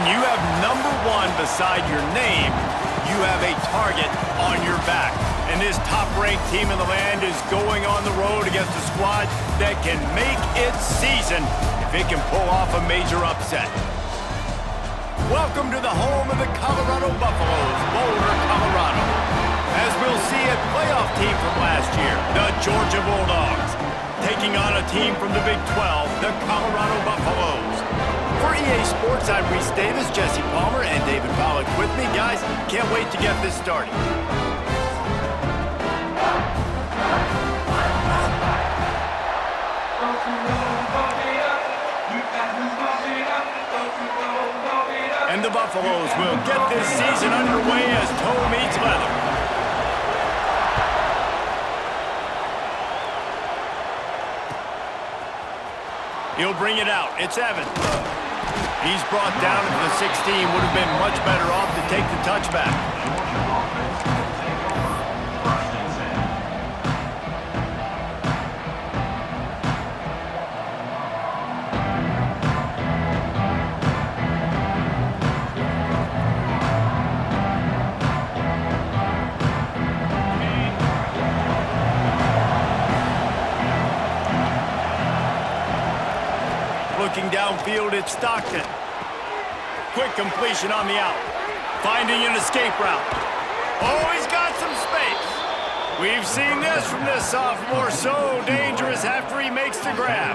When you have number one beside your name, you have a target on your back. And this top-ranked team in the land is going on the road against a squad that can make its season if it can pull off a major upset. Welcome to the home of the Colorado Buffaloes, Boulder, Colorado. As we'll see a playoff team from last year, the Georgia Bulldogs, taking on a team from the Big 12, the Colorado Buffaloes. For EA Sports, I'm Reese Davis, Jesse Palmer, and David Pollack with me. Guys, can't wait to get this started. And the Buffaloes will get this season underway as toe meets leather. He'll bring it out. It's Evans. He's brought down to the 16. Would have been much better off to take the touchback. Looking downfield, it's Stockton. Quick completion on the out. Finding an escape route. Oh, he's got some space. We've seen this from this sophomore. So dangerous after he makes the grab.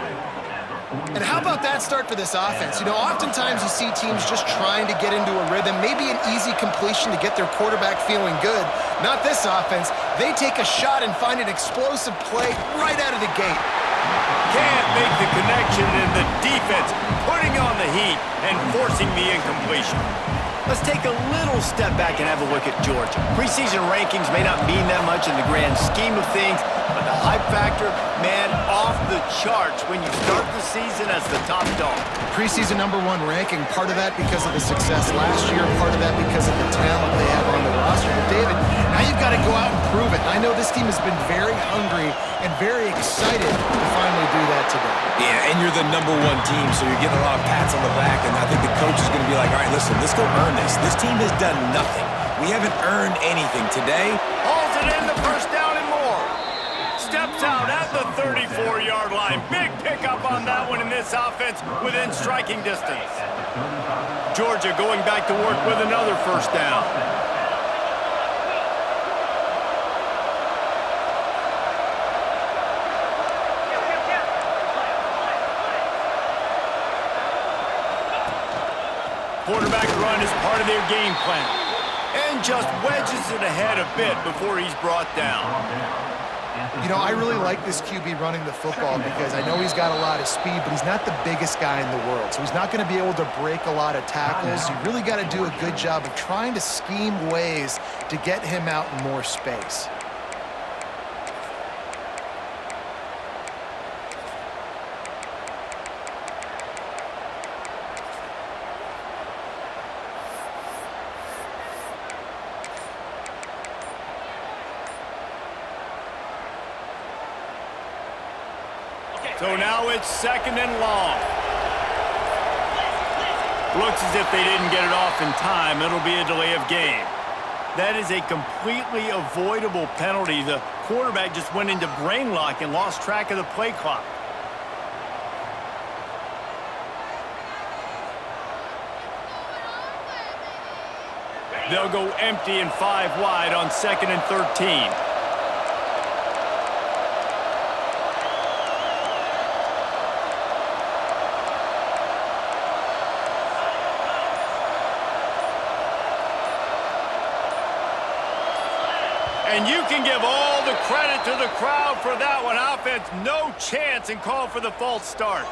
And how about that start for this offense? You know, oftentimes you see teams just trying to get into a rhythm, maybe an easy completion to get their quarterback feeling good. Not this offense. They take a shot and find an explosive play right out of the gate. Can't make the connection, and the defense putting on the heat and forcing the incompletion. Let's take a little step back and have a look at Georgia. Preseason rankings may not mean that much in the grand scheme of things, but the hype factor, man, off the charts when you start the season as the top dog. Preseason #1 ranking, part of that because of the success last year, part of that because of the talent they have on the roster. But David, now you've got to go out and prove it. I know this team has been very hungry and very excited to finally do that today. Yeah, and you're the #1 team, so you're getting a lot of pats on the back, and I think the coach is going to be like, all right, listen, let's go earn this. This team has done nothing. We haven't earned anything today. Hauls it in, the first down and more. Steps out at the 34-yard line. Big pickup on that one in this offense within striking distance. Georgia going back to work with another first down. Quarterback run is part of their game plan. And just wedges it ahead a bit before he's brought down. You know, I really like this QB running the football because I know he's got a lot of speed, but he's not the biggest guy in the world. So he's not going to be able to break a lot of tackles. You really got to do a good job of trying to scheme ways to get him out in more space. So now it's second and long. Looks as if they didn't get it off in time. It'll be a delay of game. That is a completely avoidable penalty. The quarterback just went into brain lock and lost track of the play clock. They'll go empty and 5 wide on 2nd and 13. And you can give all the credit to the crowd for that one. Offense, no chance, and call for the false start.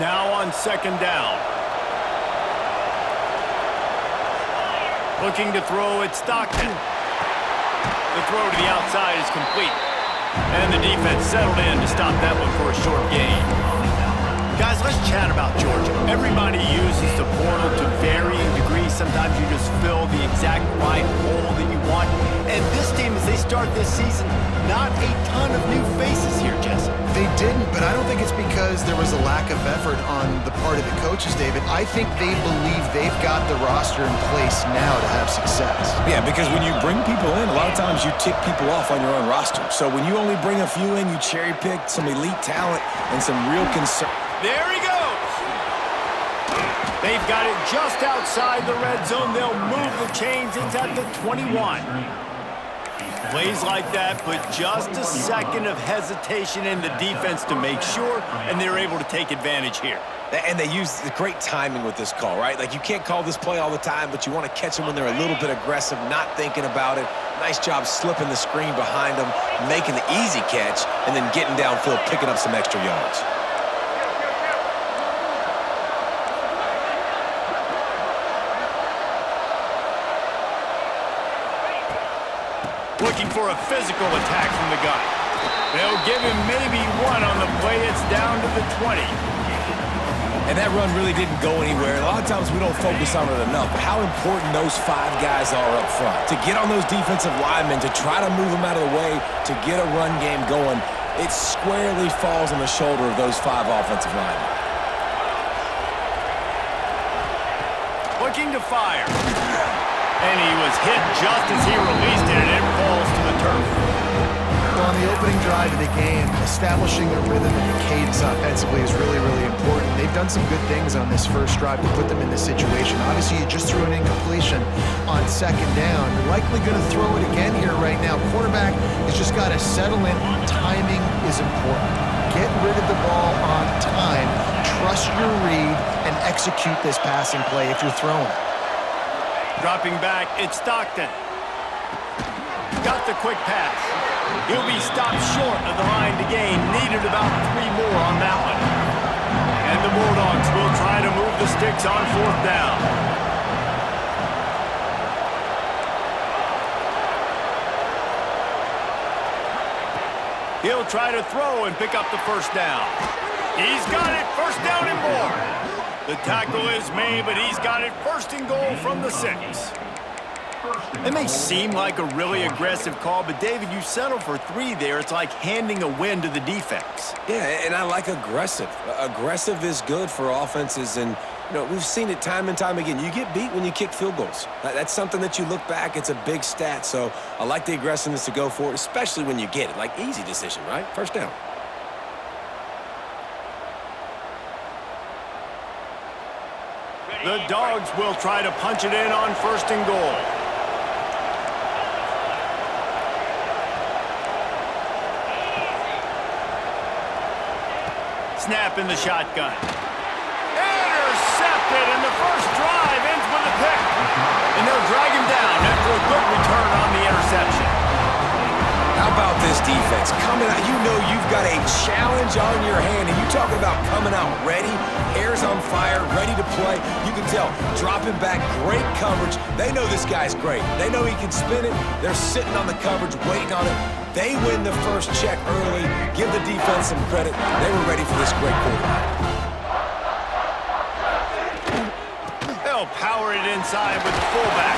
Now on second down. Looking to throw at Stockton. The throw to the outside is complete. And the defense settled in to stop that one for a short gain. Guys, let's chat about Georgia. Everybody uses the portal to varying degrees. Sometimes you just fill the exact right hole that you want. And this team, as they start this season, not a ton of new faces here, Jesse. They didn't, but I don't think it's because there was a lack of effort on the part of the coaches, David. I think they believe they've got the roster in place now to have success. Yeah, because when you bring people in, a lot of times you tick people off on your own roster. So when you only bring a few in, you cherry-pick some elite talent and some real concern. There he goes. They've got it just outside the red zone. They'll move the chains. It's at the 21. Plays like that, but just a second of hesitation in the defense to make sure, and they're able to take advantage here. And they use the great timing with this call, right? Like, you can't call this play all the time, but you want to catch them when they're a little bit aggressive, not thinking about it. Nice job slipping the screen behind them, making the easy catch, and then getting downfield, picking up some extra yards. Looking for a physical attack from the gun. They'll give him maybe one on the play. It's down to the 20. And that run really didn't go anywhere. A lot of times we don't focus on it enough, but how important those 5 guys are up front. To get on those defensive linemen, to try to move them out of the way, to get a run game going, it squarely falls on the shoulder of those 5 offensive linemen. Looking to fire. And he was hit just as he released it, and it falls to the turf. Well, on the opening drive of the game, establishing a rhythm and a cadence offensively is really, really important. They've done some good things on this first drive to put them in this situation. Obviously, you just threw an incompletion on second down. You're likely going to throw it again here right now. Quarterback has just got to settle in. Timing is important. Get rid of the ball on time. Trust your read and execute this passing play if you're throwing it. Dropping back, it's Stockton. Got the quick pass. He'll be stopped short of the line to gain. Needed about 3 more on that one. And the Bulldogs will try to move the sticks on 4th down. He'll try to throw and pick up the first down. He's got it, first down and more. The tackle is made, but he's got it first and goal from the 6. It may seem like a really aggressive call, but David, you settle for 3 there. It's like handing a win to the defense. Yeah, and I like aggressive. Aggressive is good for offenses, and we've seen it time and time again. You get beat when you kick field goals. That's something that you look back, it's a big stat, so I like the aggressiveness to go for it, especially when you get it. Like, easy decision, right? First down. The Dogs will try to punch it in on first and goal. Snap in the shotgun. Intercepted, and the first drive ends with a pick. And they'll drag him down after a good return on the interception. How about this defense? Coming out, you've got a challenge on your hand, and you talk about coming out ready, hair's on fire, ready to play. You can tell, dropping back, great coverage. They know this guy's great. They know he can spin it. They're sitting on the coverage, waiting on it. They win the first check early. Give the defense some credit. They were ready for this great quarterback. They'll power it inside with the fullback.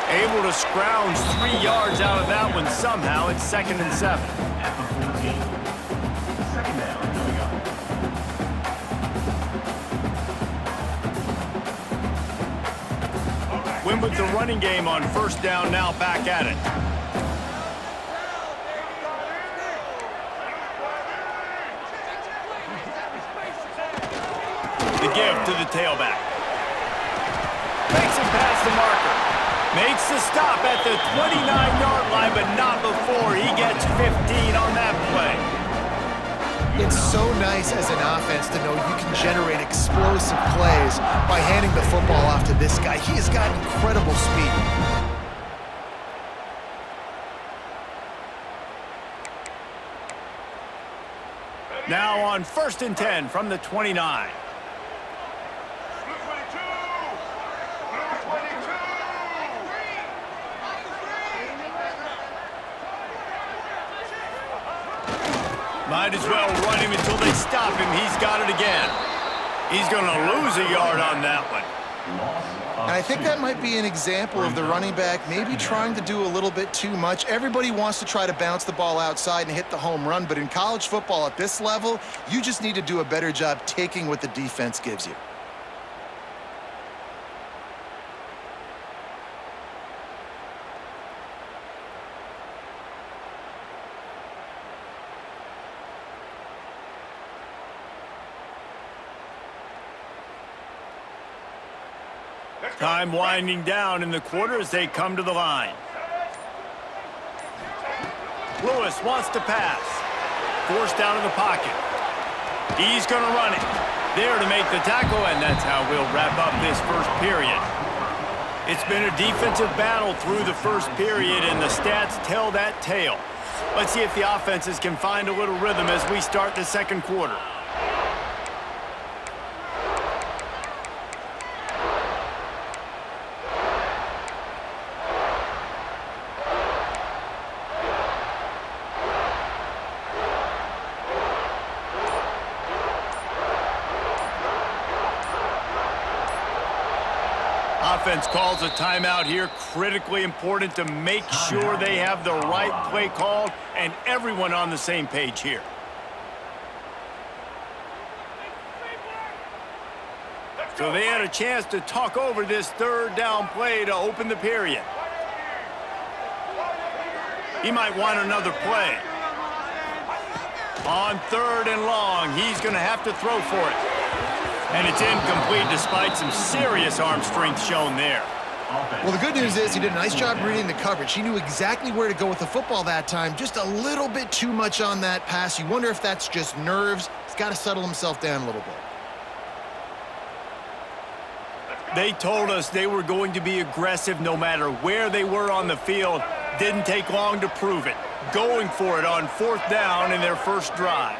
Able to scrounge 3 yards out of that one somehow. It's 2nd and 7. Win with the running game on first down, now back at it. The give to the tailback. Makes it past the marker. Makes the stop at the 29-yard line, but not before he gets 15 on that play. It's so nice as an offense to know you can generate explosive plays by handing the football off to this guy. He has got incredible speed. Now on 1st and 10 from the 29. Might as well run him until they stop him. He's got it again. He's going to lose a yard on that one. And I think that might be an example of the running back maybe trying to do a little bit too much. Everybody wants to try to bounce the ball outside and hit the home run, but in college football at this level, you just need to do a better job taking what the defense gives you. Time winding down in the quarter as they come to the line. Lewis wants to pass. Forced out of the pocket. He's going to run it. There to make the tackle, and that's how we'll wrap up this first period. It's been a defensive battle through the first period, and the stats tell that tale. Let's see if the offenses can find a little rhythm as we start the second quarter. Offense calls a timeout here. Critically important to make sure they have the right play called and everyone on the same page here. So they had a chance to talk over this third down play to open the period. He might want another play. On third and long, he's going to have to throw for it. And it's incomplete despite some serious arm strength shown there. Well, the good news is he did a nice job reading the coverage. He knew exactly where to go with the football that time. Just a little bit too much on that pass. You wonder if that's just nerves. He's got to settle himself down a little bit. They told us they were going to be aggressive no matter where they were on the field. Didn't take long to prove it. Going for it on fourth down in their first drive.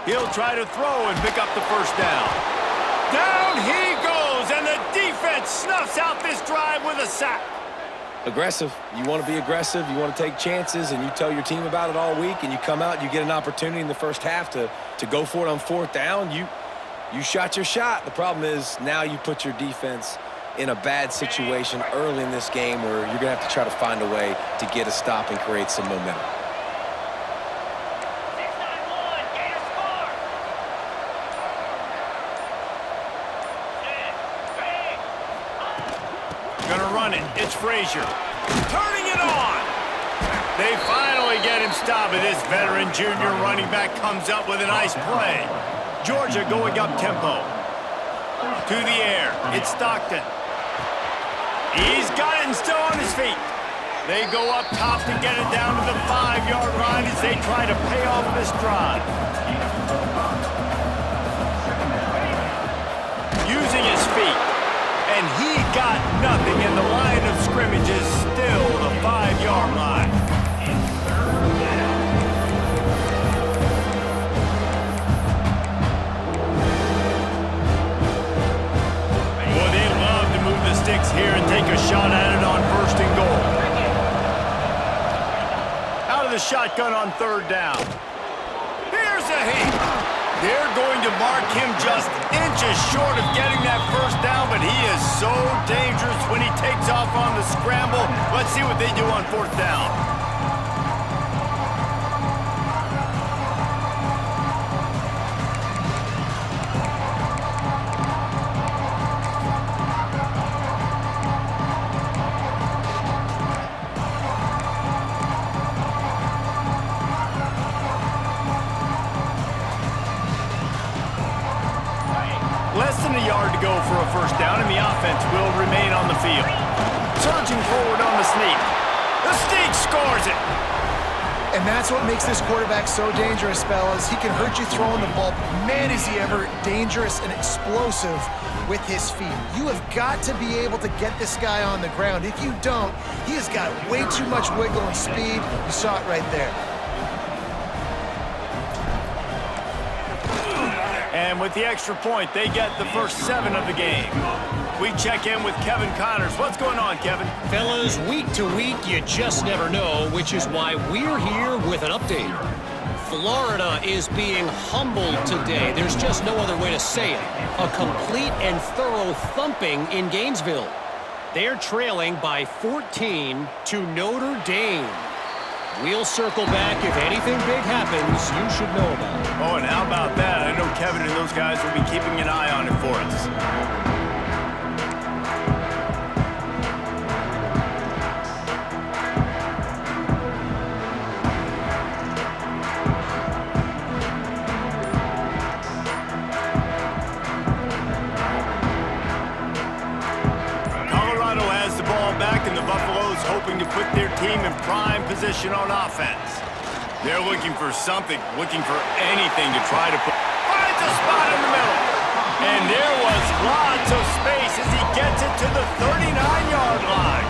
He'll try to throw and pick up the first down. Down he goes, and the defense snuffs out this drive with a sack. Aggressive. You want to be aggressive. You want to take chances, and you tell your team about it all week, and you come out and you get an opportunity in the first half to go for it on fourth down. You shot your shot. The problem is now you put your defense in a bad situation early in this game where you're going to have to try to find a way to get a stop and create some momentum. It's Frazier. Turning it on. They finally get him stopped, and this veteran junior running back comes up with a nice play. Georgia going up tempo. To the air. It's Stockton. He's got it and still on his feet. They go up top to get it down to the 5-yard line as they try to pay off this drive. Using his feet. And he got nothing, and the line of scrimmage is still the 5-yard line. Boy, they love to move the sticks here and take a shot at it on first and goal. Out of the shotgun on third down. Here's a heat. They're going to mark him just inches short of getting that first down, but he is so dangerous when he takes off on the scramble. Let's see what they do on fourth down. Less than a yard to go for a first down, and the offense will remain on the field. Surging forward on the sneak. The sneak scores it. And that's what makes this quarterback so dangerous, fellas. He can hurt you throwing the ball, but man, is he ever dangerous and explosive with his feet. You have got to be able to get this guy on the ground. If you don't, he has got way too much wiggle and speed. You saw it right there. And with the extra point, they get the first 7 of the game. We check in with Kevin Connors. What's going on, Kevin? Fellas, week to week, you just never know, which is why we're here with an update. Florida is being humbled today. There's just no other way to say it. A complete and thorough thumping in Gainesville. They're trailing by 14 to Notre Dame. We'll circle back if anything big happens you should know about. Oh, and how about that? I know Kevin and those guys will be keeping an eye on it for us. Hoping to put their team in prime position on offense. They're looking for something, looking for anything to try to put. Finds a spot in the middle. And there was lots of space as he gets it to the 39-yard line.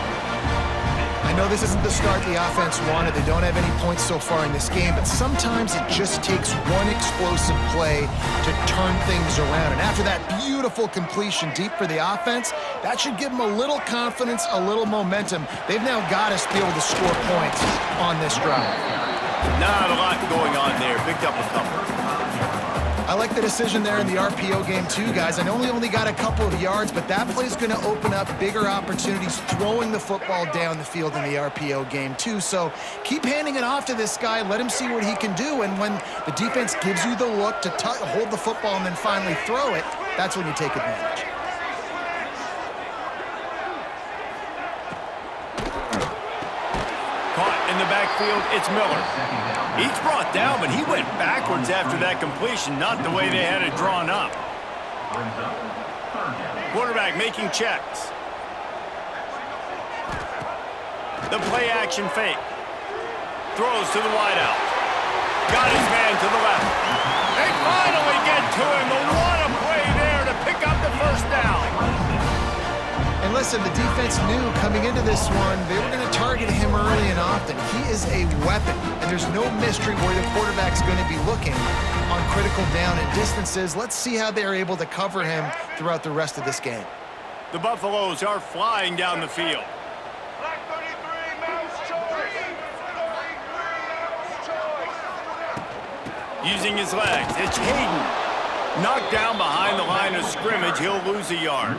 I know this isn't the start the offense wanted. They don't have any points so far in this game, but sometimes it just takes one explosive play to turn things around. And after that beautiful completion deep for the offense, that should give them a little confidence, a little momentum. They've now got to be able to score points on this drive. Not a lot going on there. Picked up a couple. I like the decision there in the RPO game too, guys. I know he only got a couple of yards, but that play's going to open up bigger opportunities throwing the football down the field in the RPO game too. So keep handing it off to this guy. Let him see what he can do. And when the defense gives you the look to hold the football and then finally throw it, that's when you take advantage. Caught in the backfield, it's Miller. He's brought down, but he went backwards after that completion, not the way they had it drawn up. Quarterback making checks. The play action fake. Throws to the wideout. Got his man to the left. They finally get to him. What a play there to pick up the first down. And listen, the defense knew coming into this one, they were going to target him early and often. He is a weapon, and there's no mystery where the quarterback's going to be looking on critical down and distances. Let's see how they're able to cover him throughout the rest of this game. The Buffaloes are flying down the field. Black 33, mouse choice. 33, mouse choice. Using his legs, it's Hayden. Knocked down behind the line of scrimmage, he'll lose a yard.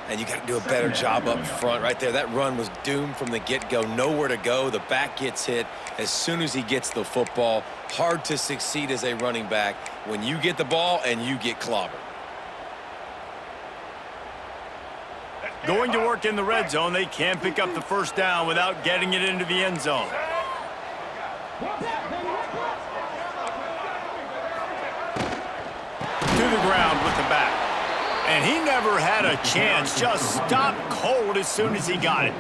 And you got to do a better job up front right there. That run was doomed from the get-go. Nowhere to go. The back gets hit as soon as he gets the football. Hard to succeed as a running back when you get the ball and you get clobbered. Going to work in the red zone. They can't pick up the first down without getting it into the end zone. To the ground with the back. And he never had a chance, just stopped cold as soon as he got it.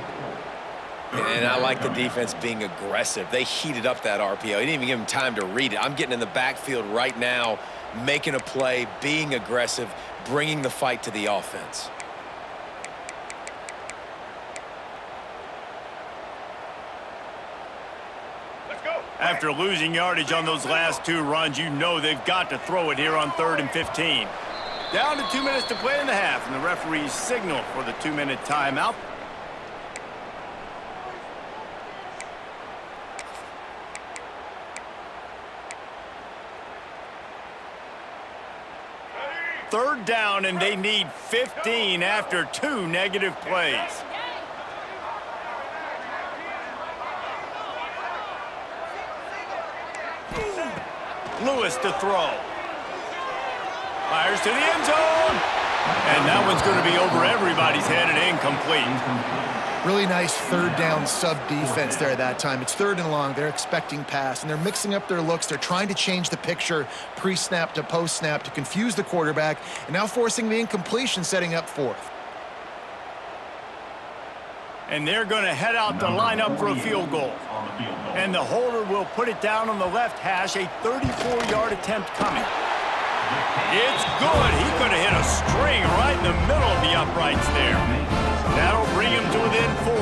And I like the defense being aggressive. They heated up that RPO. He didn't even give him time to read it. I'm getting in the backfield right now, making a play, being aggressive, bringing the fight to the offense. Let's go. After losing yardage on those last 2 runs, you know they've got to throw it here on 3rd and 15. Down to 2 minutes to play in the half, and the referees signal for the 2-minute timeout. Third down, and they need 15 after 2 negative plays. Lewis to throw. Fires to the end zone. And that one's going to be over everybody's head and incomplete. Really nice third down sub defense there at that time. It's 3rd and long. They're expecting pass, and they're mixing up their looks. They're trying to change the picture pre-snap to post-snap to confuse the quarterback, and now forcing the incompletion, setting up 4th. And they're going to head out to line up for a field goal. And the holder will put it down on the left hash, a 34-yard attempt coming. It's good. He could have hit a string right in the middle of the uprights there. That'll bring him to within 4.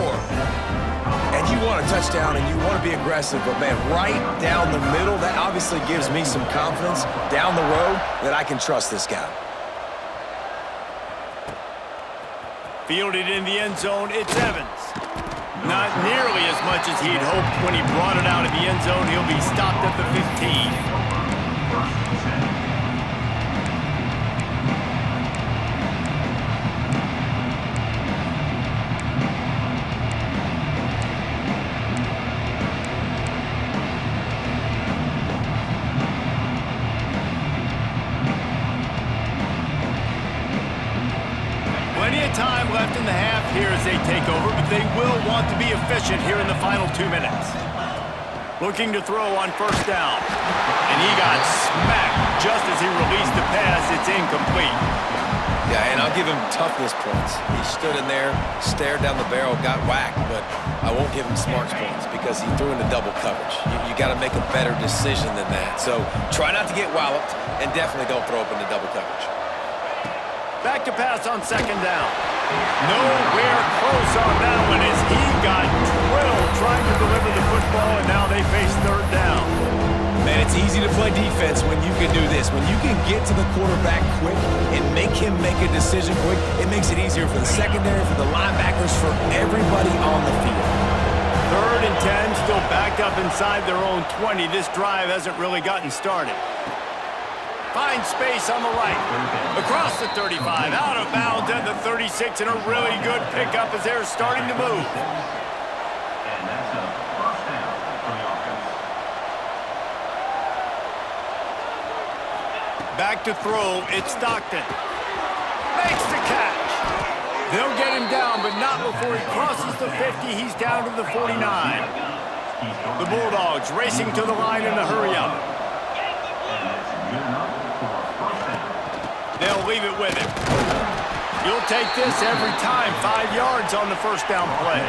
And you want a touchdown and you want to be aggressive, but, man, right down the middle, that obviously gives me some confidence down the road that I can trust this guy. Fielded in the end zone, it's Evans. Not nearly as much as he'd hoped when he brought it out of the end zone. He'll be stopped at the 15. Plenty of time left in the half here as they take over, but they will want to be efficient here in the final 2 minutes. Looking to throw on first down. And he got smacked just as he released the pass. It's incomplete. Yeah, and I'll give him toughness points. He stood in there, stared down the barrel, got whacked, but I won't give him smarts points because he threw into double coverage. You got to make a better decision than that. So try not to get walloped, and definitely don't throw up into double coverage. Back to pass on second down. Nowhere close on that one as he got drilled trying to deliver the football, and now they face third down. Man, it's easy to play defense when you can do this. When you can get to the quarterback quick and make him make a decision quick, it makes it easier for the secondary, for the linebackers, for everybody on the field. Third and 10, still backed up inside their own 20. This drive hasn't really gotten started. Finds space on the right. Across the 35, out of bounds at the 36, and a really good pickup as they're starting to move. Back to throw, it's Stockton. Makes the catch. They'll get him down, but not before he crosses the 50. He's down to the 49. The Bulldogs racing to the line in a hurry-up. They'll leave it with him. You'll take this every time. 5 yards on the first down play.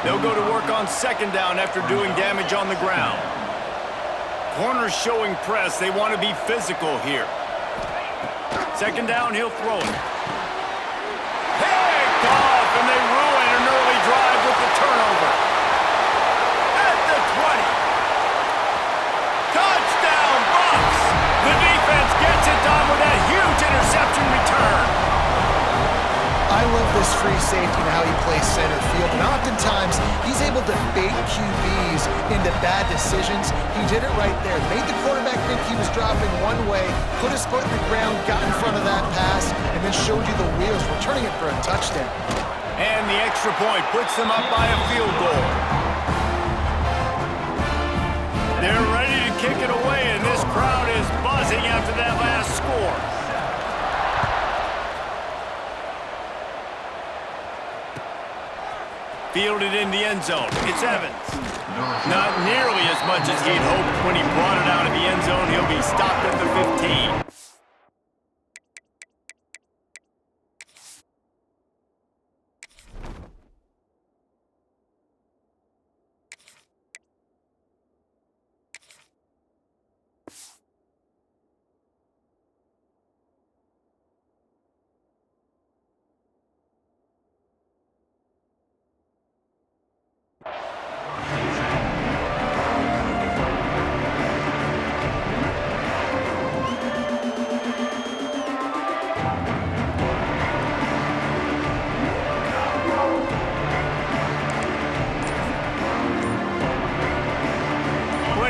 They'll go to work on second down after doing damage on the ground. Corners showing press. They want to be physical here. Second down, he'll throw it. Picked off, and they ruin an early drive with the turnover. At the 20. Touchdown, Bucks! The defense gets it done with that huge interception return. I love this free safety and how he plays center field, and oftentimes he's able to bait QBs into bad decisions. He did it right there. Made the quarterback think he was dropping one way, put his foot in the ground, got in front of that pass, and then showed you the wheels, returning it for a touchdown. And the extra point puts them up by a field goal. They're ready to kick it away, and this crowd is buzzing after that last score. Fielded in the end zone. It's Evans. Not nearly as much as he'd hoped when he brought it out of the end zone. He'll be stopped at the 15.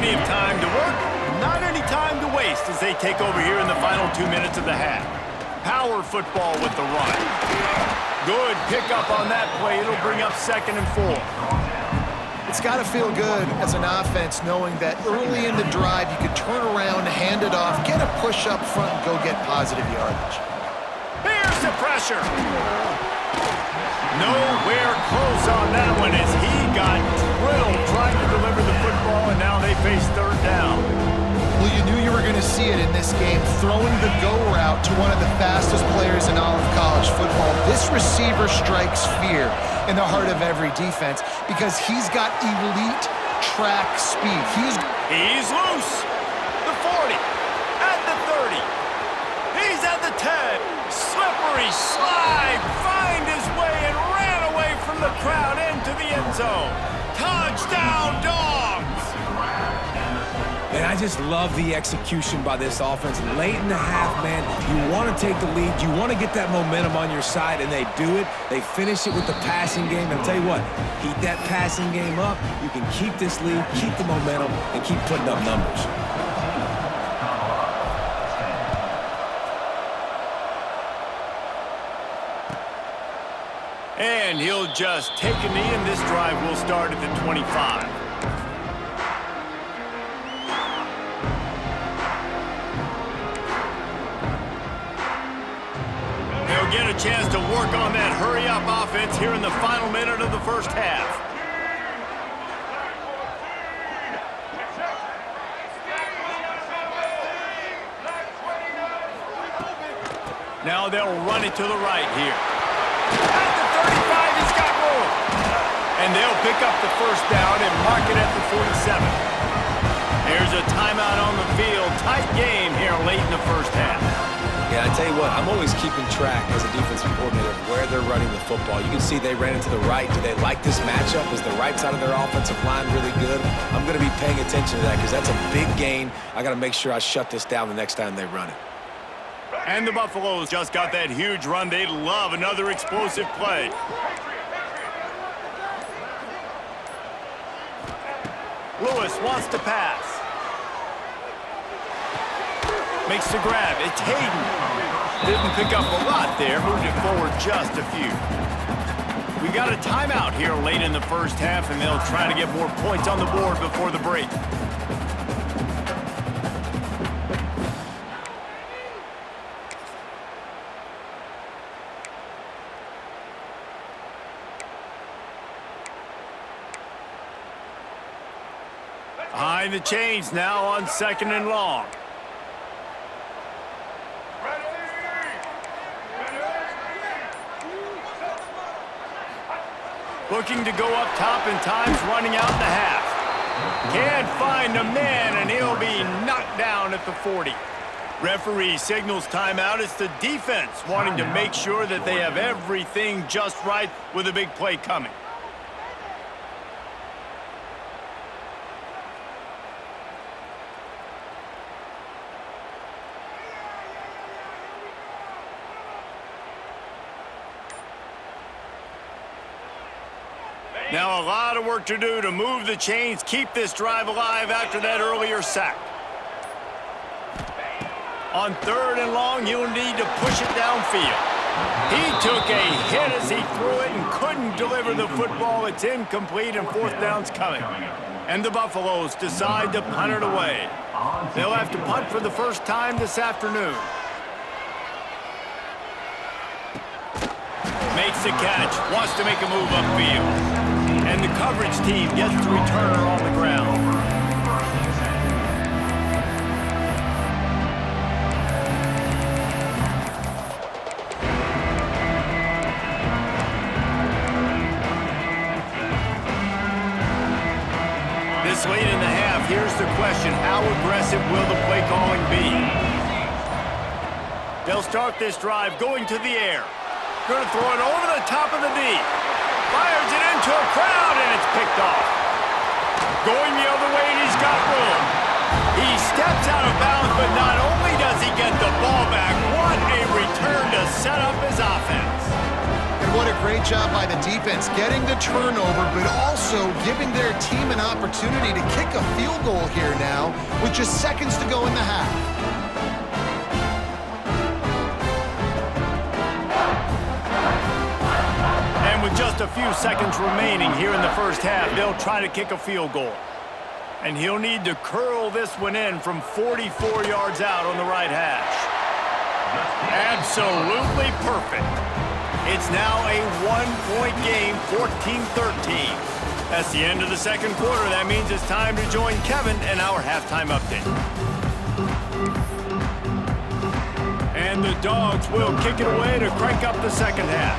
Plenty of time to work, not any time to waste as they take over here in the final 2 minutes of the half. Power football with the run. Good pickup on that play. It'll bring up second and 4. It's got to feel good as an offense knowing that early in the drive you could turn around, hand it off, get a push up front, and go get positive yardage. Here's the pressure. Nowhere close on that one as he got drilled trying to deliver the football, and now they face third down. Well, you knew you were going to see it in this game, throwing the go route to one of the fastest players in all of college football. This receiver strikes fear in the heart of every defense because he's got elite track speed. He's loose. The 40. At the 30. He's at the 10. Slippery slide. Find his way and ran away from the crowd into the end zone. just love the execution by this offense. Late in the half, man, you want to take the lead. You want to get that momentum on your side, and they do it. They finish it with the passing game. I'll tell you what, keep that passing game up. You can keep this lead, keep the momentum, and keep putting up numbers. And he'll just take a knee, and this drive will start at the 25. They'll get a chance to work on that hurry-up offense here in the final minute of the first half. Now they'll run it to the right here. At the 35, he's got room. And they'll pick up the first down and mark it at the 47. There's a timeout on the field. Tight game here late in the first half. Yeah, I tell you what, I'm always keeping track as a defensive coordinator of where they're running the football. You can see they ran it to the right. Do they like this matchup? Is the right side of their offensive line really good? I'm going to be paying attention to that because that's a big gain. I got to make sure I shut this down the next time they run it. And the Buffaloes just got that huge run. They love another explosive play. Lewis wants to pass. Makes the grab. It's Hayden. Didn't pick up a lot there. Moved it forward just a few. We got a timeout here late in the first half, and they'll try to get more points on the board before the break. Behind the chains now on 2nd and long. Looking to go up top, and time's running out in the half. Can't find a man, and he'll be knocked down at the 40. Referee signals timeout. It's the defense wanting to make sure that they have everything just right with a big play coming. Now a lot of work to do to move the chains, keep this drive alive after that earlier sack. On 3rd and long, he'll need to push it downfield. He took a hit as he threw it and couldn't deliver the football. It's incomplete, and 4th down's coming. And the Buffaloes decide to punt it away. They'll have to punt for the first time this afternoon. Makes the catch, wants to make a move upfield. And the coverage team gets the returner on the ground. This late in the half, here's the question: how aggressive will the play calling be? They'll start this drive going to the air. Going to throw it over the top of the knee. Fires it into a crowd, and it's picked off. Going the other way, and he's got room. He steps out of bounds, but not only does he get the ball back, what a return to set up his offense. And what a great job by the defense getting the turnover, but also giving their team an opportunity to kick a field goal here now with just seconds to go in the half. With just a few seconds remaining here in the first half, they'll try to kick a field goal. And he'll need to curl this one in from 44 yards out on the right hash. Absolutely perfect. It's now a one-point game, 14-13. That's the end of the second quarter. That means it's time to join Kevin and our halftime update. And the Dogs will kick it away to crank up the second half.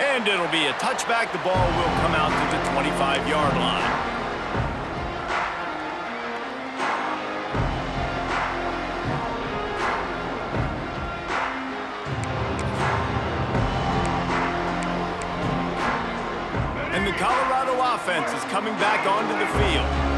And it'll be a touchback. The ball will come out to the 25-yard line. Colorado offense is coming back onto the field.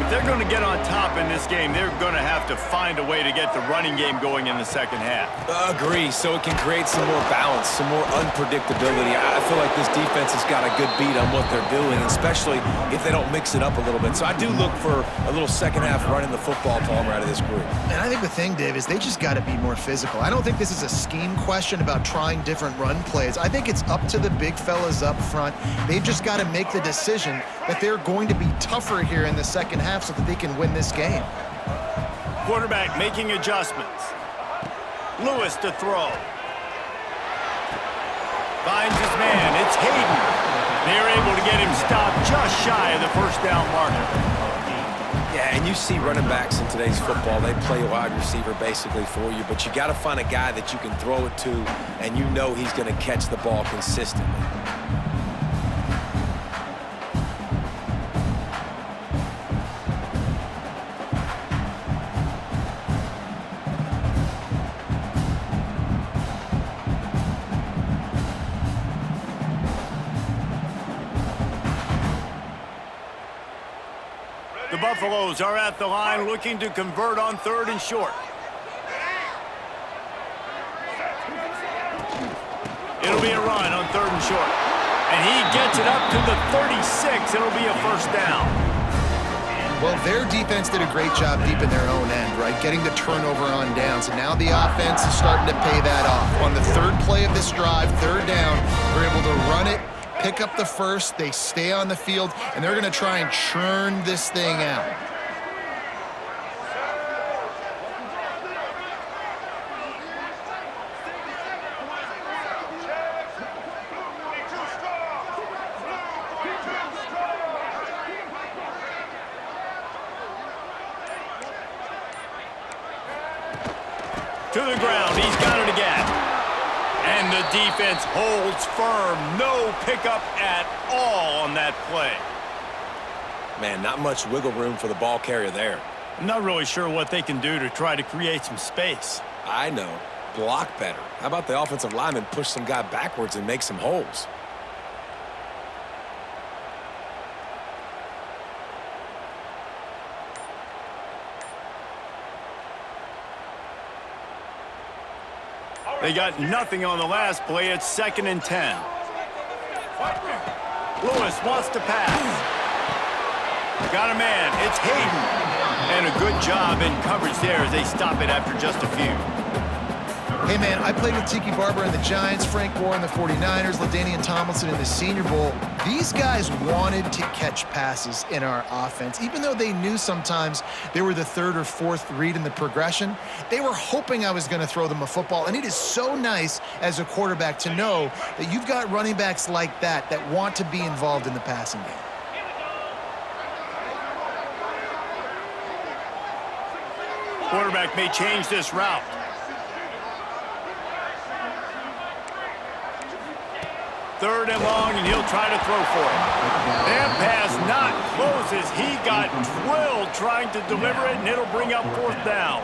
If they're going to get on top in this game, they're going to have to find a way to get the running game going in the second half. Agree, so it can create some more balance, some more unpredictability. I feel like this defense has got a good beat on what they're doing, especially if they don't mix it up a little bit. So I do look for a little second half running the football, Palmer, out of this group. And I think the thing, Dave, is they just got to be more physical. I don't think this is a scheme question about trying different run plays. I think it's up to the big fellas up front. They've just got to make the decision that they're going to be tougher here in the second half so that they can win this game. Quarterback making adjustments. Lewis to throw. Finds his man. It's Hayden. They're able to get him stopped just shy of the first down marker. Yeah, and you see running backs in today's football, they play wide receiver basically for you, but you got to find a guy that you can throw it to, and you know he's going to catch the ball consistently. The Buffaloes are at the line looking to convert on 3rd and short. It'll be a run on 3rd and short. And he gets it up to the 36. It'll be a first down. Well, their defense did a great job deep in their own end, right? Getting the turnover on downs. And now the offense is starting to pay that off. On the 3rd play of this drive, 3rd down, we're able to run it, pick up the first, they stay on the field, and they're going to try and churn this thing out. To the ground, he's got it again. And the defense holds firm. No pickup at all on that play. Man, not much wiggle room for the ball carrier there. I'm not really sure what they can do to try to create some space. I know. Block better. How about the offensive lineman push some guy backwards and make some holes? They got nothing on the last play. It's 2nd and 10. Lewis wants to pass. Got a man. It's Hayden. And a good job in coverage there as they stop it after just a few. Hey, man, I played with Tiki Barber and the Giants, Frank Gore and the 49ers, LaDainian Tomlinson in the Senior Bowl. These guys wanted to catch passes in our offense. Even though they knew sometimes they were the 3rd or 4th read in the progression, they were hoping I was going to throw them a football. And it is so nice as a quarterback to know that you've got running backs like that that want to be involved in the passing game. Quarterback may change this route. Third and long, and he'll try to throw for it. That pass not closes. He got drilled trying to deliver it, and it'll bring up 4th down.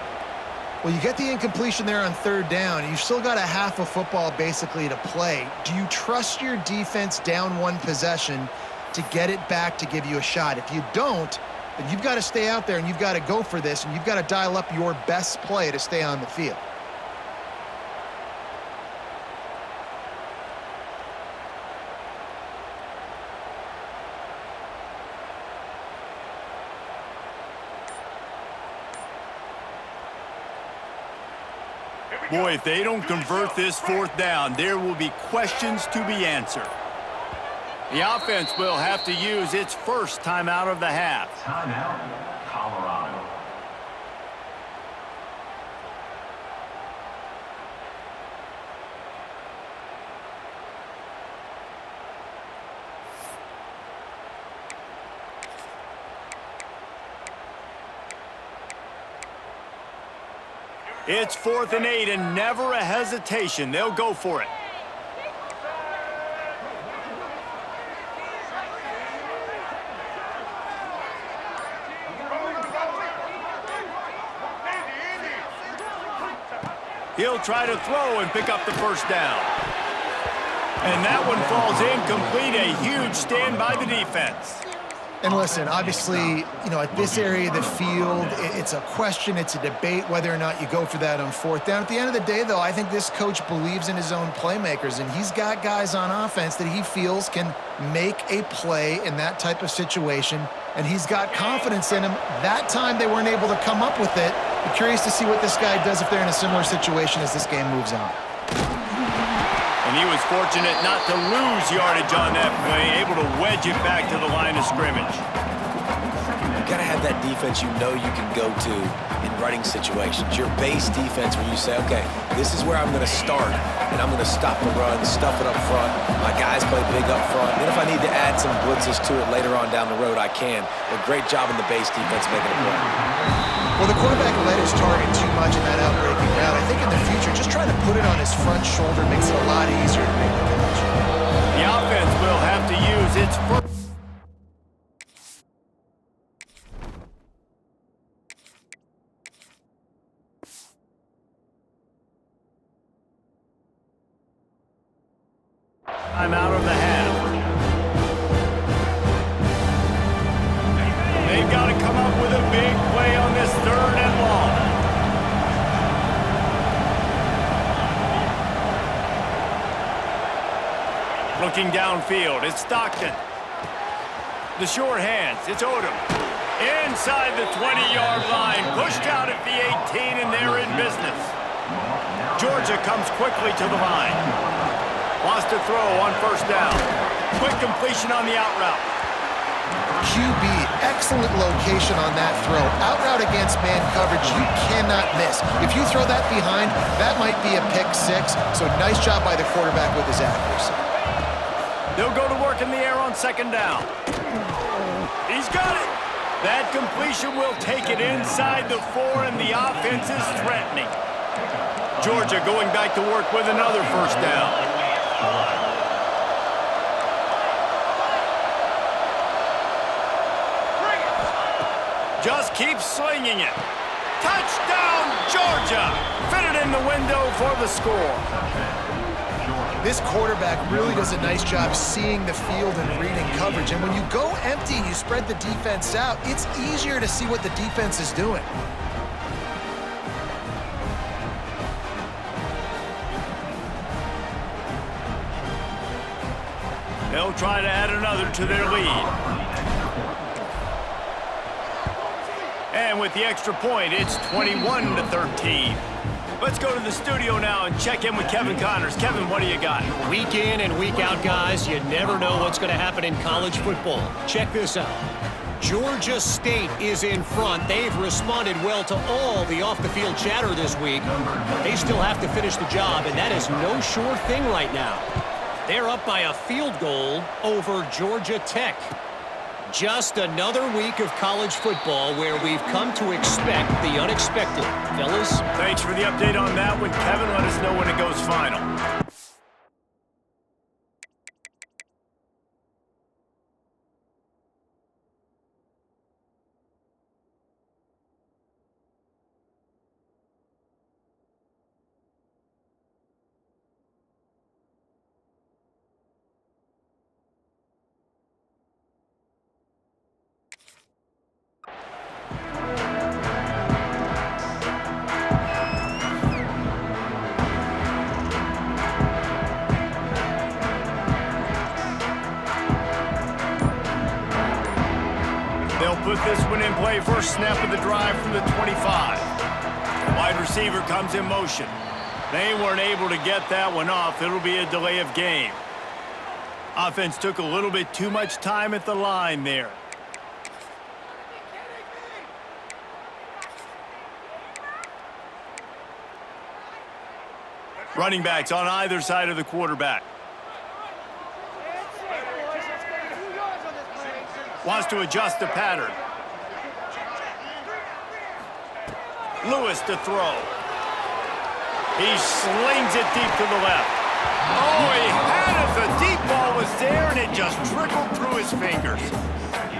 Well, you get the incompletion there on 3rd down. You've still got a half a football basically to play. Do you trust your defense down 1 possession to get it back to give you a shot? If you don't, then you've got to stay out there and you've got to go for this, and you've got to dial up your best play to stay on the field. Boy, if they don't convert this 4th down, there will be questions to be answered. The offense will have to use its first timeout of the half. Timeout, Colorado. It's 4th and 8, and never a hesitation. They'll go for it. He'll try to throw and pick up the first down. And that one falls incomplete. A huge stand by the defense. And listen, obviously, you know, at this area of the field, it's a question, it's a debate whether or not you go for that on fourth down. At the end of the day, though, I think this coach believes in his own playmakers, and he's got guys on offense that he feels can make a play in that type of situation, and he's got confidence in them. That time they weren't able to come up with it. I'm curious to see what this guy does if they're in a similar situation as this game moves on. And he was fortunate not to lose yardage on that play, able to wedge it back to the line of scrimmage. You gotta have that defense you know you can go to in running situations. Your base defense where you say, okay, this is where I'm gonna start, and I'm gonna stop the run, stuff it up front. My guys play big up front. Then if I need to add some blitzes to it later on down the road, I can. But great job in the base defense making a play. Well, the quarterback let his target too much in that outbreaking route. I think in the future, just trying to put it on his front shoulder makes it a lot easier to make the catch. The offense will have to use its first. I'm out of the half. They've got to come up with a big play on this 3rd and long. Looking downfield, it's Stockton. The short hands, it's Odom. Inside the 20-yard line, pushed out at the 18, and they're in business. Georgia comes quickly to the line. Wants to throw on 1st down. Quick completion on the out route. QB, excellent location on that throw. Out route against man coverage, you cannot miss. If you throw that behind, that might be a pick 6. So nice job by the quarterback with his accuracy. They'll go to work in the air on 2nd down. He's got it. That completion will take it inside the 4, and the offense is threatening. Georgia going back to work with another 1st down. Just keep slinging it. Touchdown, Georgia! Fitted in the window for the score. This quarterback really does a nice job seeing the field and reading coverage. And when you go empty and you spread the defense out, it's easier to see what the defense is doing. They'll try to add another to their lead. And with the extra point, it's 21-13. Let's go to the studio now and check in with Kevin Connors. Kevin, what do you got? Week in and week out, guys, you never know what's going to happen in college football. Check this out. Georgia State is in front. They've responded well to all the off-the-field chatter this week. But they still have to finish the job, and that is no sure thing right now. They're up by a field goal over Georgia Tech. Just another week of college football where we've come to expect the unexpected. Fellas? Thanks for the update on that one, Kevin. Let us know when it goes final. They'll put this one in play. First snap of the drive from the 25. Wide receiver comes in motion. They weren't able to get that one off. It'll be a delay of game. Offense took a little bit too much time at the line there. Running backs on either side of the quarterback. Wants to adjust the pattern. Lewis to throw. He slings it deep to the left. Oh, he had it. The deep ball was there, and it just trickled through his fingers.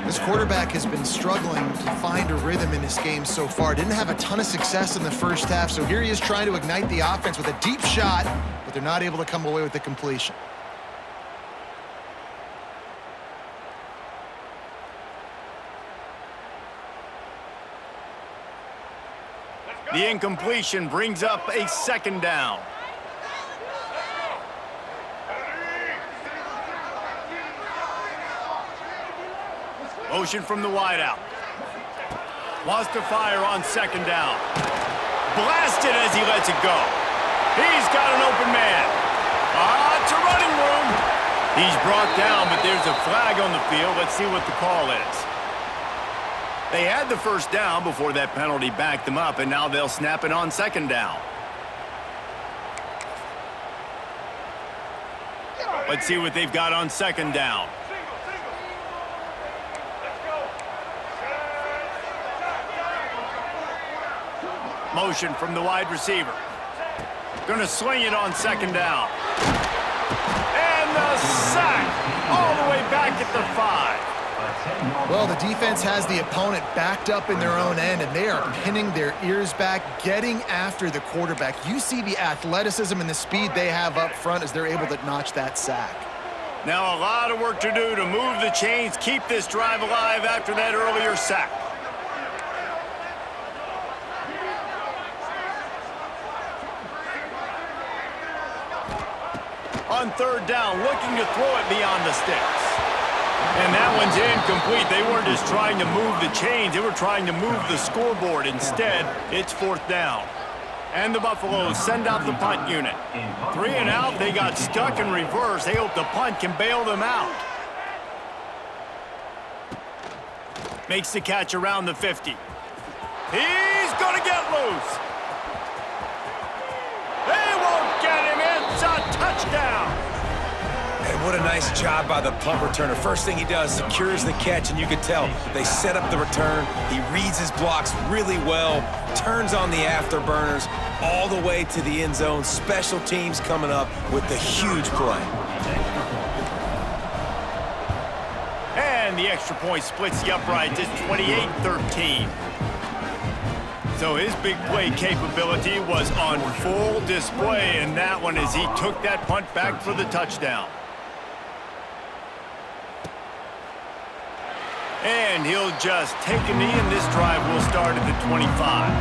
This quarterback has been struggling to find a rhythm in this game so far. Didn't have a ton of success in the first half, so here he is trying to ignite the offense with a deep shot, but they're not able to come away with the completion. The incompletion brings up a second down. Motion from the wideout. Wants to fire on second down. Blasted as he lets it go. He's got an open man. It's a running room. He's brought down, but there's a flag on the field. Let's see what the call is. They had the first down before that penalty backed them up, and now they'll snap it on second down. Let's see what they've got on second down. Motion from the wide receiver. Gonna sling it on second down. And the sack all the way back at the 5. Well, the defense has the opponent backed up in their own end, and they are pinning their ears back, getting after the quarterback. You see the athleticism and the speed they have up front as they're able to notch that sack. Now a lot of work to do to move the chains, keep this drive alive after that earlier sack. On third down, looking to throw it beyond the sticks. And that one's incomplete. They weren't just trying to move the chains, they were trying to move the scoreboard. Instead, it's fourth down. And the Buffaloes send out the punt unit. 3 and out, they got stuck in reverse. They hope the punt can bail them out. Makes the catch around the 50. He's gonna get loose. They won't get him. It's a touchdown. And what a nice job by the punt returner. First thing he does, secures the catch, and you can tell they set up the return. He reads his blocks really well, turns on the afterburners all the way to the end zone. Special teams coming up with the huge play. And the extra point splits the uprights. It's 28-13. So his big play capability was on full display in that one as he took that punt back for the touchdown. And he'll just take a knee, and this drive will start at the 25.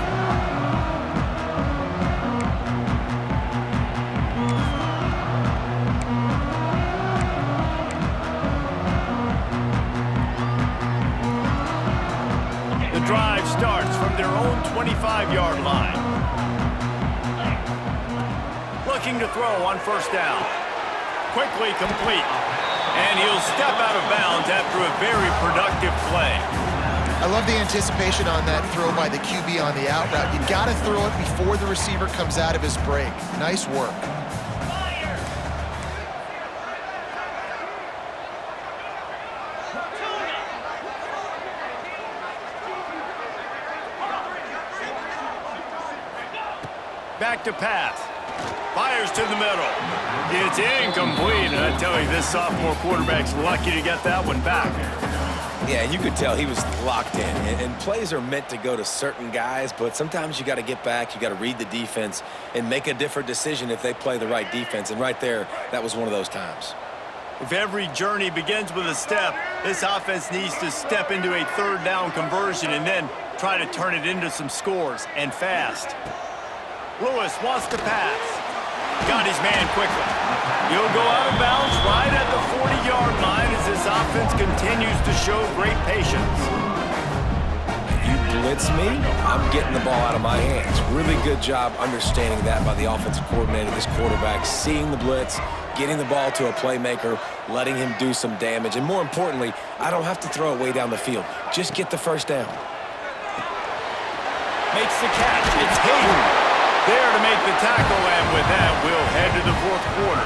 The drive starts from their own 25-yard line. Looking to throw on first down. Quickly complete. And he'll step out of bounds after a very productive play. I love the anticipation on that throw by the QB on the out route. You got to throw it before the receiver comes out of his break. Nice work. Back to pass. Fires to the middle. It's incomplete, and I tell you, this sophomore quarterback's lucky to get that one back. Yeah, you could tell he was locked in. And plays are meant to go to certain guys, but sometimes you got to get back, you got to read the defense, and make a different decision if they play the right defense. And right there, that was one of those times. If every journey begins with a step, this offense needs to step into a third down conversion and then try to turn it into some scores, and fast. Lewis wants to pass. Got his man quickly. He'll go out of bounds right at the 40-yard line as this offense continues to show great patience. You blitz me, I'm getting the ball out of my hands. Really good job understanding that by the offensive coordinator, this quarterback, seeing the blitz, getting the ball to a playmaker, letting him do some damage. And more importantly, I don't have to throw it way down the field. Just get the first down. Makes the catch. It's Hayden there to make the tackle, and with that, we'll head to the fourth quarter.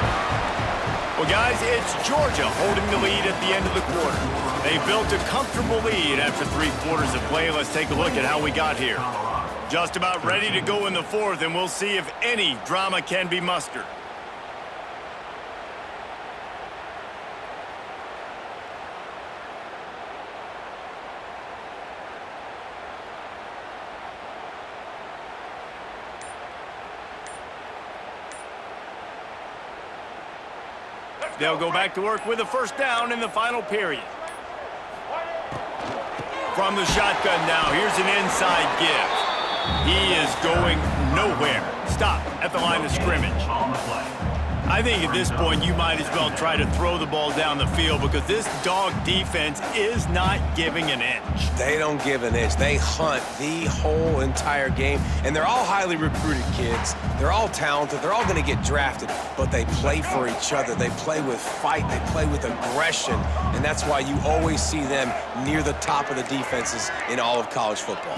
Well, guys, it's Georgia holding the lead at the end of the quarter. They built a comfortable lead after 3 quarters of play. Let's take a look at how we got here. Just about ready to go in the fourth, and we'll see if any drama can be mustered. They'll go back to work with a first down in the final period. From the shotgun now, here's an inside give. He is going nowhere. Stop at the line of scrimmage. On the play. I think at this point you might as well try to throw the ball down the field because this dog defense is not giving an inch. They don't give an inch. They hunt the whole entire game, and they're all highly recruited kids. They're all talented. They're all going to get drafted, but they play for each other. They play with fight. They play with aggression, and that's why you always see them near the top of the defenses in all of college football.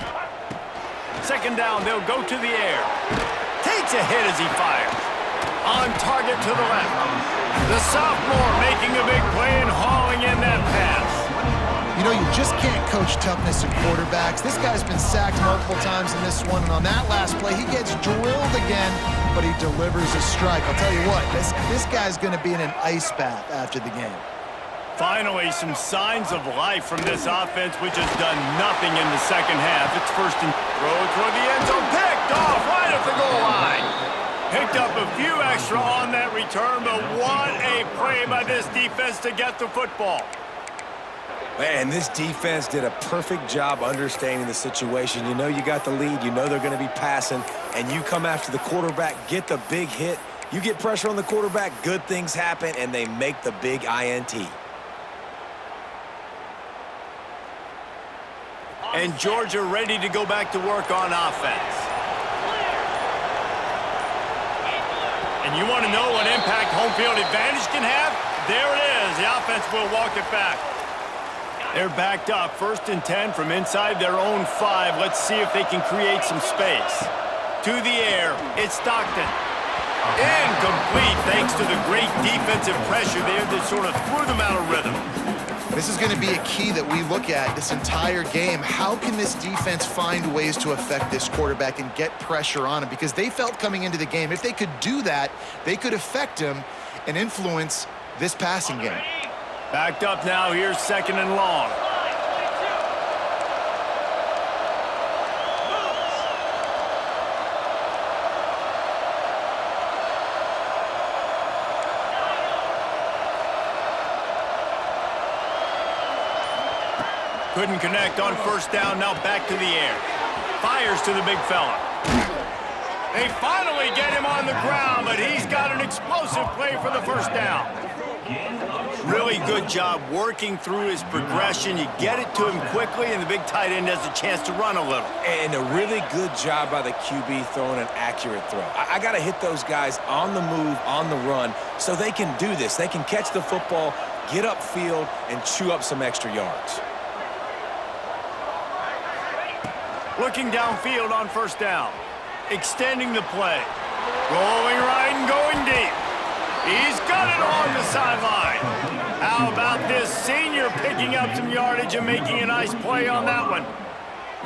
Second down, they'll go to the air. Takes a hit as he fires. On target to the left. The sophomore making a big play and hauling in that pass. You know, you just can't coach toughness in quarterbacks. This guy's been sacked multiple times in this one, and on that last play, he gets drilled again, but he delivers a strike. I'll tell you what, this guy's going to be in an ice bath after the game. Finally, some signs of life from this offense, which has done nothing in the second half. It's first and throw toward the end zone. Picked off right at the goal line. Picked up a few extra on that return, but what a play by this defense to get the football. Man, this defense did a perfect job understanding the situation. You know you got the lead. You know they're going to be passing, and you come after the quarterback, get the big hit. You get pressure on the quarterback, good things happen, and they make the big INT. And Georgia ready to go back to work on offense. And you want to know what impact home field advantage can have? There it is. The offense will walk it back. They're backed up. 1st and 10 from inside their own 5. Let's see if they can create some space. To the air. It's Stockton. Incomplete thanks to the great defensive pressure there that sort of threw them out of rhythm. This is going to be a key that we look at this entire game. How can this defense find ways to affect this quarterback and get pressure on him? Because they felt coming into the game, if they could do that, they could affect him and influence this passing game. Backed up now. Here's 2nd and long. Couldn't connect on 1st down. Now back to the air. Fires to the big fella. They finally get him on the ground, but he's got an explosive play for the 1st down. Really good job working through his progression. You get it to him quickly, and the big tight end has a chance to run a little. And a really good job by the QB throwing an accurate throw. I got to hit those guys on the move, on the run, so they can do this. They can catch the football, get upfield, and chew up some extra yards. Looking downfield on 1st down. Extending the play. Going right and going deep. He's got it on the sideline. How about this senior picking up some yardage and making a nice play on that one?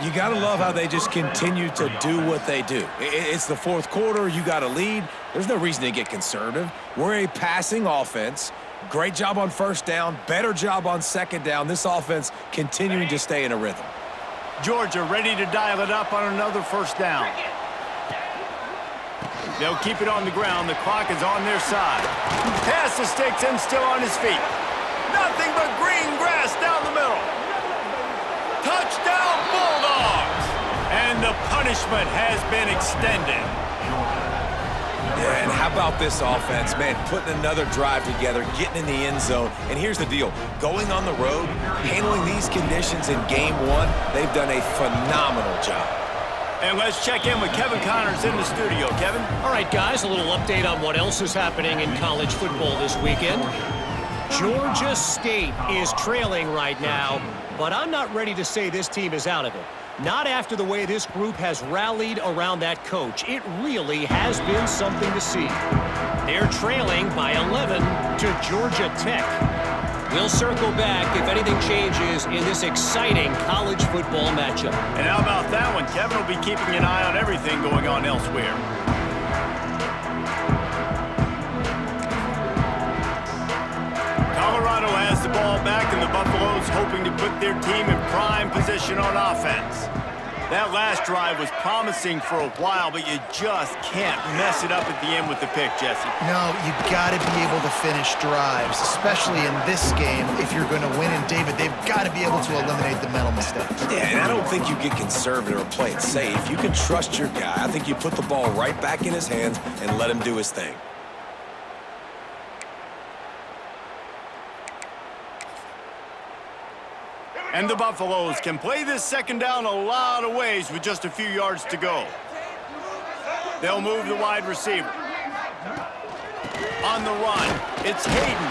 You got to love how they just continue to do what they do. It's the 4th quarter. You got a lead. There's no reason to get conservative. We're a passing offense. Great job on 1st down. Better job on 2nd down. This offense continuing to stay in a rhythm. Georgia ready to dial it up on another 1st down. They'll keep it on the ground. The clock is on their side. Pass to sticks and still on his feet. Nothing but green grass down the middle. Touchdown Bulldogs! And the punishment has been extended. Yeah, and how about this offense, man, putting another drive together, getting in the end zone. And here's the deal. Going on the road, handling these conditions in game 1, they've done a phenomenal job. And let's check in with Kevin Connors in the studio. Kevin? All right, guys, a little update on what else is happening in college football this weekend. Georgia State is trailing right now, but I'm not ready to say this team is out of it. Not after the way this group has rallied around that coach. It really has been something to see. They're trailing by 11 to Georgia Tech. We'll circle back if anything changes in this exciting college football matchup. And how about that one? Kevin will be keeping an eye on everything going on elsewhere. Colorado has the ball back, and the Buffaloes hoping to put their team in prime position on offense. That last drive was promising for a while, but you just can't mess it up at the end with the pick, Jesse. No, you got to be able to finish drives, especially in this game if you're going to win. And, David, they've got to be able to eliminate the mental mistakes. Yeah, and I don't think you get conservative or play it safe. You can trust your guy. I think you put the ball right back in his hands and let him do his thing. And the Buffaloes can play this second down a lot of ways with just a few yards to go. They'll move the wide receiver. On the run, it's Hayden.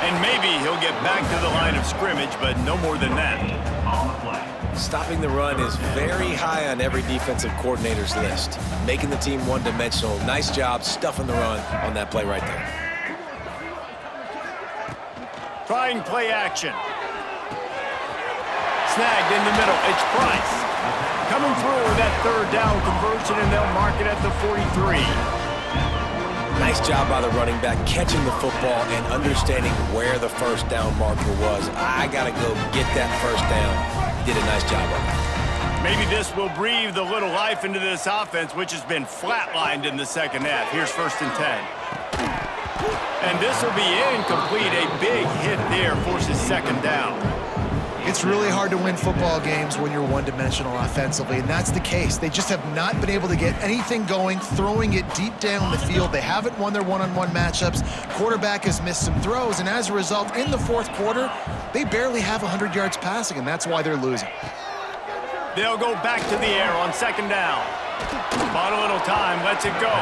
And maybe he'll get back to the line of scrimmage, but no more than that. On the play. Stopping the run is very high on every defensive coordinator's list. Making the team one-dimensional. Nice job stuffing the run on that play right there. Trying play action. Snagged in the middle. It's Price. Coming through with that third down conversion, and they'll mark it at the 43. Nice job by the running back catching the football and understanding where the first down marker was. I got to go get that first down. He did a nice job on that. Maybe this will breathe a little life into this offense, which has been flatlined in the second half. Here's 1st and 10. And this will be incomplete. A big hit there forces 2nd down. It's really hard to win football games when you're one-dimensional offensively, and that's the case. They just have not been able to get anything going, throwing it deep down the field. They haven't won their one-on-one matchups. Quarterback has missed some throws, and as a result, in the 4th quarter, they barely have 100 yards passing, and that's why they're losing. They'll go back to the air on 2nd down. Bought a little time, lets it go.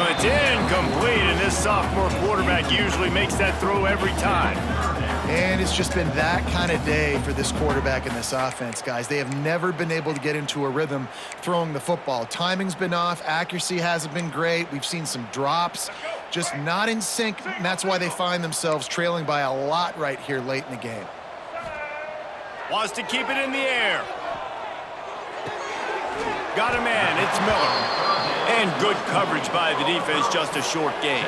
It's incomplete, and this sophomore quarterback usually makes that throw every time. And it's just been that kind of day for this quarterback and this offense, guys. They have never been able to get into a rhythm throwing the football. Timing's been off. Accuracy hasn't been great. We've seen some drops, just not in sync. And that's why they find themselves trailing by a lot right here late in the game. Wants to keep it in the air. Got a man. It's Miller. And good coverage by the defense, just a short gain.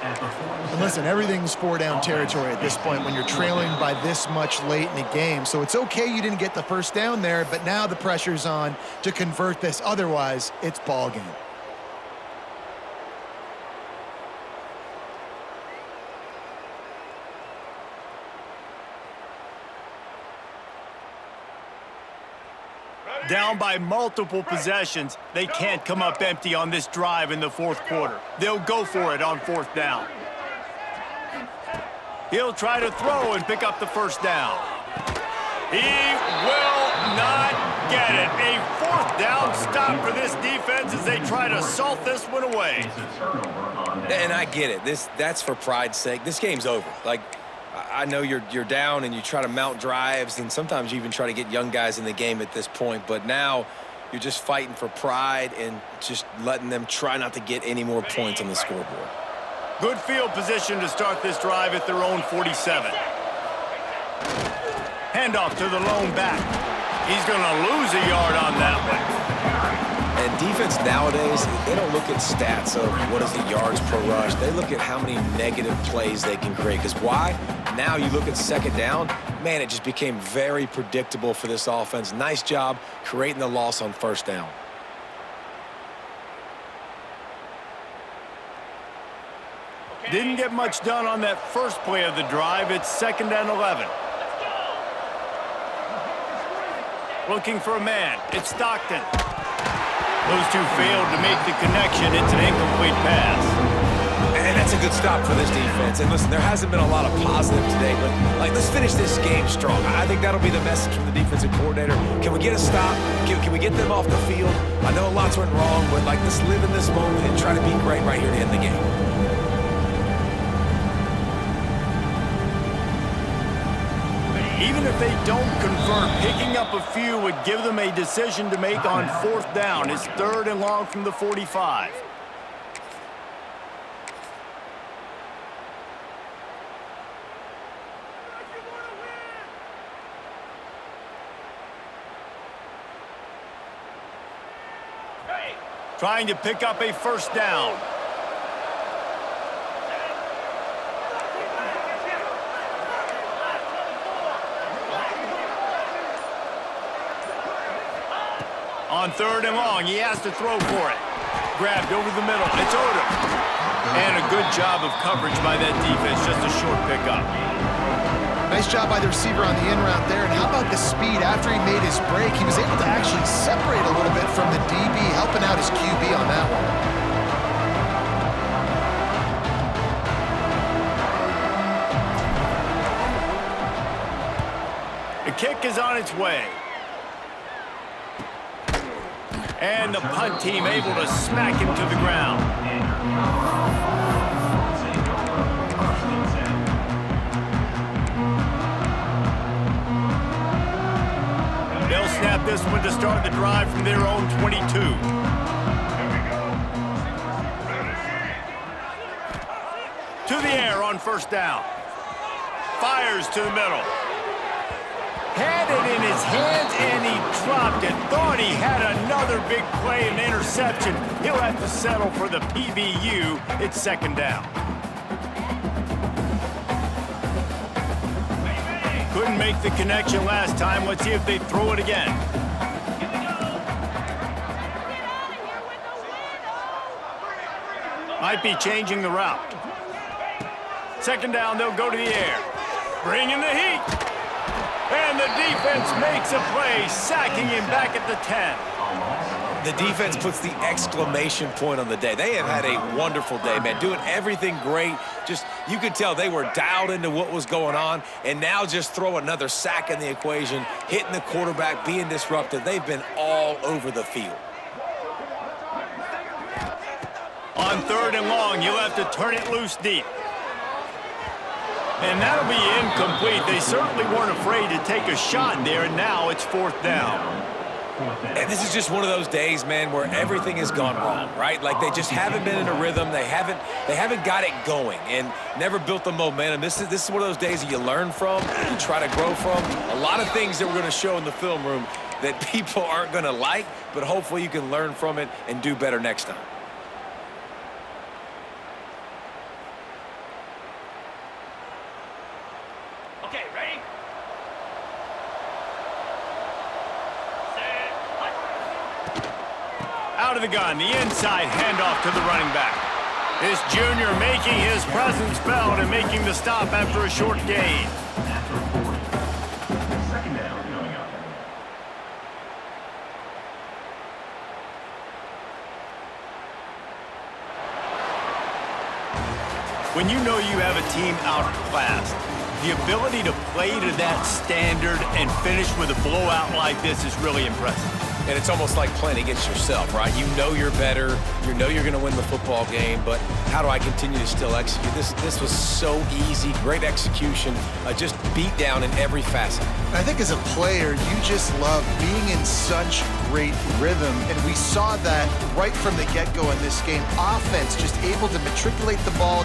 And listen, everything's 4-down territory at this point when you're trailing by this much late in the game. So it's okay you didn't get the first down there, but now the pressure's on to convert this. Otherwise, it's ball game. Down by multiple possessions, they can't come up empty on this drive in the 4th quarter. They'll go for it on 4th down. He'll try to throw and pick up the first down. He will not get it. A 4th down stop for this defense as they try to salt this one away. It's a turnover on that. And I get it. That's for pride's sake. This game's over. Like, I know you're down and you try to mount drives, and sometimes you even try to get young guys in the game at this point, but now you're just fighting for pride and just letting them try not to get any more points on the scoreboard. Good field position to start this drive at their own 47. Handoff to the lone back. He's going to lose a yard on that one. And defense nowadays, they don't look at stats of what is the yards per rush. They look at how many negative plays they can create. Because why? Now you look at 2nd down, man, it just became very predictable for this offense. Nice job creating the loss on 1st down. Didn't get much done on that first play of the drive. It's 2nd and 11. Looking for a man. It's Stockton. Those two failed to make the connection. It's an incomplete pass. And that's a good stop for this defense. And listen, there hasn't been a lot of positive today, but let's finish this game strong. I think that'll be the message from the defensive coordinator. Can we get a stop? Can we get them off the field? I know lots went wrong, but let's live in this moment and try to be great right here to end the game. Even if they don't convert, picking up a few would give them a decision to make on 4th down. It's 3rd and long from the 45. Trying to pick up a 1st down. On 3rd and long, he has to throw for it. Grabbed over the middle. It's Odom. And a good job of coverage by that defense. Just a short pickup. Nice job by the receiver on the in route there. And how about the speed after he made his break? He was able to actually separate a little bit from the DB, helping out his QB on that one. The kick is on its way. And the punt team able to smack him to the ground. They'll snap this one to start the drive from their own 22. To the air on 1st down. Fires to the middle. Had it in his hands, and he dropped it. Thought he had another big play and interception. He'll have to settle for the PBU. It's 2nd down. Couldn't make the connection last time. Let's see if they throw it again. Might be changing the route. 2nd down, they'll go to the air. Bring in the heat. And the defense makes a play, sacking him back at the 10. The defense puts the exclamation point on the day. They have had a wonderful day, man, doing everything great. Just, you could tell they were dialed into what was going on, and now just throw another sack in the equation, hitting the quarterback, being disruptive. They've been all over the field. On 3rd and long, you'll have to turn it loose deep. And that'll be incomplete. They certainly weren't afraid to take a shot there, and now it's 4th down. And this is just one of those days, man, where everything has gone wrong, right? Like they just haven't been in a rhythm. They haven't got it going and never built the momentum. This is one of those days that you learn from, you try to grow from. A lot of things that we're going to show in the film room that people aren't going to like, but hopefully you can learn from it and do better next time. Okay, ready? Out of the gun, the inside handoff to the running back. This junior making his presence felt and making the stop after a short gain. After 40. 2nd down coming up. When you know you have a team outclassed, the ability to play to that standard and finish with a blowout like this is really impressive. And it's almost like playing against yourself, right? You know you're better. You know you're going to win the football game, but how do I continue to still execute? This was so easy, great execution, just beat down in every facet. I think as a player, you just love being in such great rhythm, and we saw that right from the get-go in this game. Offense just able to matriculate the ball